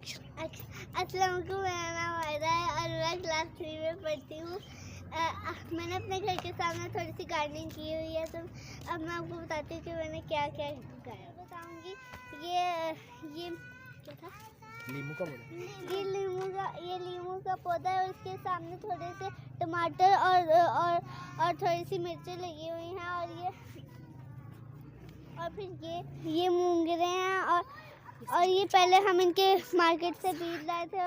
अस्सलाम वालेकुम, मेरा नाम आयदा है और मैं क्लास 3 में पढ़ती हूँ। मैंने अपने घर के सामने थोड़ी सी गार्डनिंग की हुई है, तो अब मैं आपको बताती हूँ कि मैंने क्या क्या उगाया। बताऊँगी ये क्या था, नींबू का पौधा। ये नींबू का पौधा है और उसके सामने थोड़े से टमाटर और थोड़ी सी मिर्ची लगी हुई हैं और फिर ये मूंगरे हैं और ये पहले हम इनके मार्केट से बीज लाए थे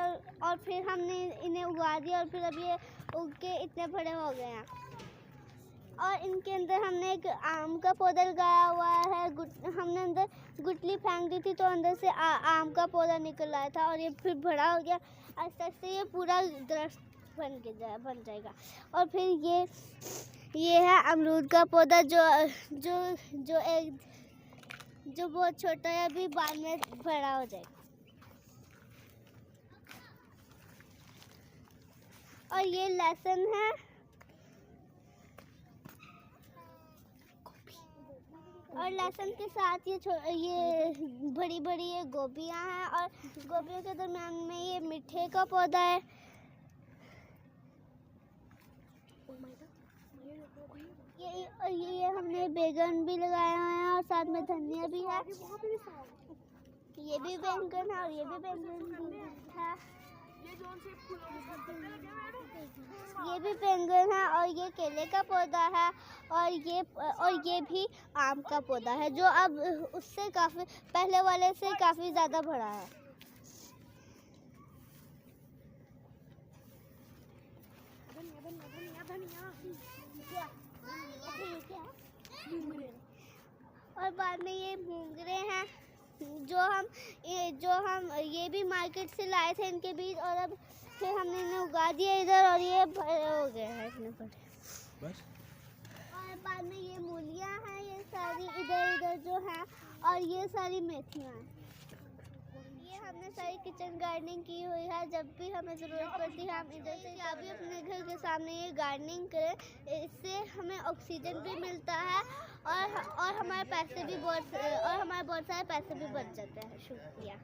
और फिर हमने इन्हें उगा दिया और फिर अब ये उग के इतने बड़े हो गए हैं। और इनके अंदर हमने एक आम का पौधा लगाया हुआ है। हमने अंदर गुठली फेंक दी थी तो अंदर से आम का पौधा निकल आया था और ये फिर बड़ा हो गया। आस्ते आस्ते ये पूरा दरख्त बन जाएगा। और फिर ये है अमरूद का पौधा जो बहुत छोटा है, अभी बाद में बड़ा हो जाएगा। और ये लहसुन है और लहसुन के साथ ये बड़ी बड़ी ये गोभियाँ हैं और गोभियों के दरम्यान में ये मीठे का पौधा है। ये हमने बैगन भी लगाए हुए हैं और साथ में धनिया भी है। ये भी बैंगन है और ये भी बैंगन है। ये भी बैंगन है और ये केले का पौधा है और ये भी आम का पौधा है जो अब उससे काफी पहले वाले से काफी ज्यादा बड़ा है। और बाद में ये मूंगरे हैं जो हम ये भी मार्केट से लाए थे इनके बीज, और अब फिर हमने इन्हें उगा दिया इधर और ये बड़े हो गए हैं इतने बड़े। बस। और बाद में ये मूलियाँ हैं, ये सारी इधर जो हैं, और ये सारी मेथियाँ हैं। ये हमने सारी किचन गार्डनिंग की हुई है। जब भी हमें ज़रूरत पड़ती है हम इधर से या भी अपने घर के सामने ये गार्डनिंग करें। इससे हमें ऑक्सीजन भी मिलता है और हमारे बहुत सारे पैसे भी बच जाते हैं। शुक्रिया।